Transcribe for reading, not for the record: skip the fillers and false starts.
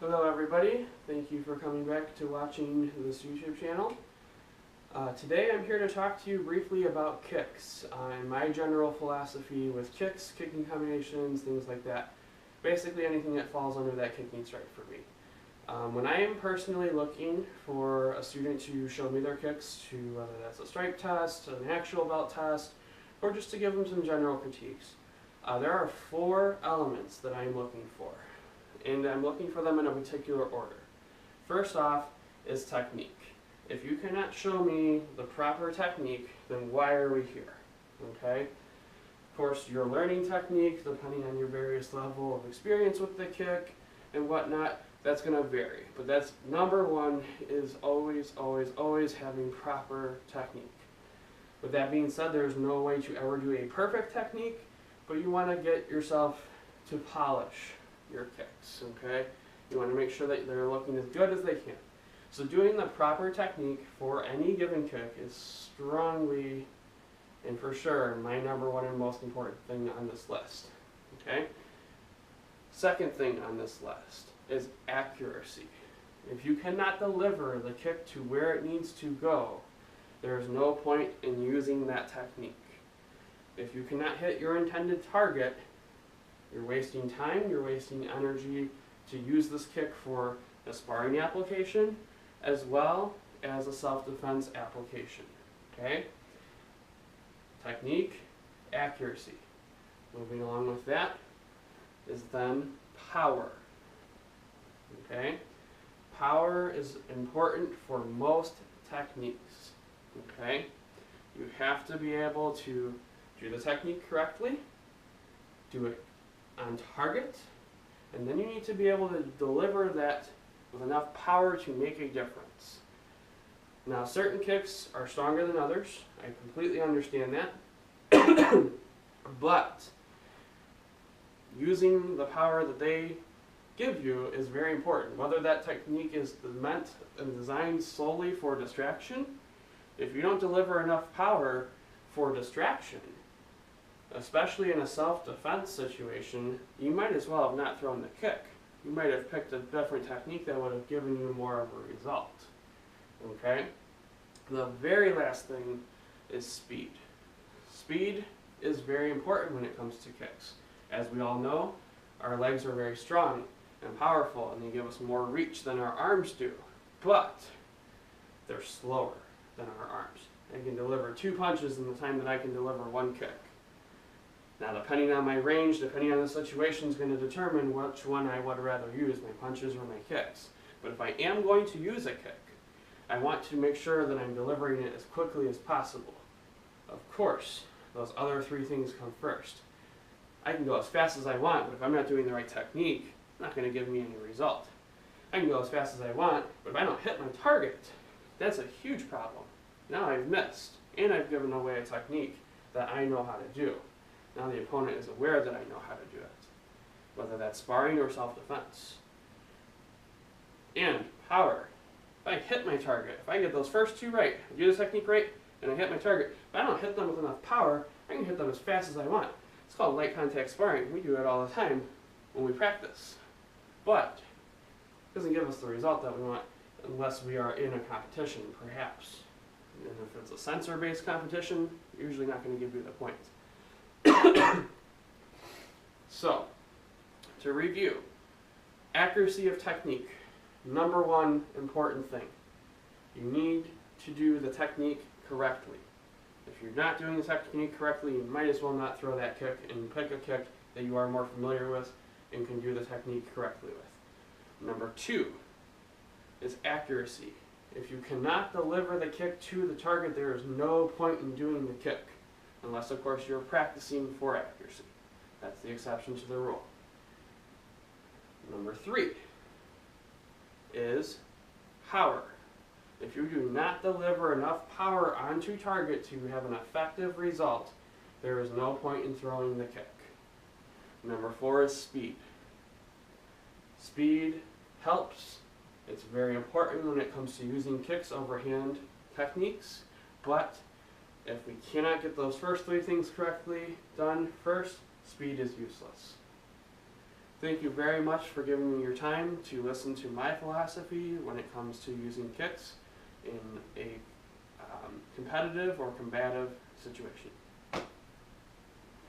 Hello everybody, thank you for coming back to watching this YouTube channel. Today I'm here to talk to you briefly about kicks and my general philosophy with kicks, kicking combinations, things like that. Basically anything that falls under that kicking strike for me. When I am personally looking for a student to show me their kicks, to whether that's a strike test, an actual belt test, or just to give them some general critiques, there are 4 elements that I'm looking for. And I'm looking for them in a particular order. First off is technique. If you cannot show me the proper technique, then why are we here? Okay? Of course, your learning technique, depending on your various level of experience with the kick and whatnot, that's going to vary. But that's number one, is always having proper technique. With that being said, there's no way to ever do a perfect technique, but you want to get yourself to polish your kicks, okay? You want to make sure that they're looking as good as they can. So doing the proper technique for any given kick is strongly and for sure my number one and most important thing on this list, okay? Second thing on this list is accuracy. If you cannot deliver the kick to where it needs to go, there is no point in using that technique. If you cannot hit your intended target, you're wasting time, you're wasting energy to use this kick for a sparring application as well as a self-defense application. Okay? Technique, accuracy. Moving along with that is then power. Okay? Power is important for most techniques. Okay? You have to be able to do the technique correctly, do it on target, and then you need to be able to deliver that with enough power to make a difference. Now, certain kicks are stronger than others. I completely understand that. But using the power that they give you is very important. Whether that technique is meant and designed solely for distraction, if you don't deliver enough power for distraction, especially in a self-defense situation, you might as well have not thrown the kick. You might have picked a different technique that would have given you more of a result. Okay? The very last thing is speed. Speed is very important when it comes to kicks. As we all know, our legs are very strong and powerful, and they give us more reach than our arms do. But they're slower than our arms. They can deliver 2 punches in the time that I can deliver 1 kick. Now, depending on my range, depending on the situation, is going to determine which one I would rather use, my punches or my kicks. But if I am going to use a kick, I want to make sure that I'm delivering it as quickly as possible. Of course, those other 3 things come first. I can go as fast as I want, but if I'm not doing the right technique, it's not going to give me any result. I can go as fast as I want, but if I don't hit my target, that's a huge problem. Now I've missed, and I've given away a technique that I know how to do. Now the opponent is aware that I know how to do it, whether that's sparring or self-defense. And power. If I hit my target, if I get those first 2 right, do the technique right, and I hit my target, if I don't hit them with enough power, I can hit them as fast as I want. It's called light contact sparring. We do it all the time when we practice. But it doesn't give us the result that we want unless we are in a competition, perhaps. And if it's a sensor-based competition, usually not going to give you the points. So, to review, accuracy of technique, number one important thing. You need to do the technique correctly. If you're not doing the technique correctly, you might as well not throw that kick and pick a kick that you are more familiar with and can do the technique correctly with. Number 2 is accuracy. If you cannot deliver the kick to the target, there is no point in doing the kick. Unless, of course, you're practicing for accuracy. That's the exception to the rule. Number 3 is power. If you do not deliver enough power onto target to have an effective result, there is no point in throwing the kick. Number 4 is speed. Speed helps. It's very important when it comes to using kicks over hand techniques, but if we cannot get those first 3 things correctly done first, speed is useless. Thank you very much for giving me your time to listen to my philosophy when it comes to using kicks in a competitive or combative situation.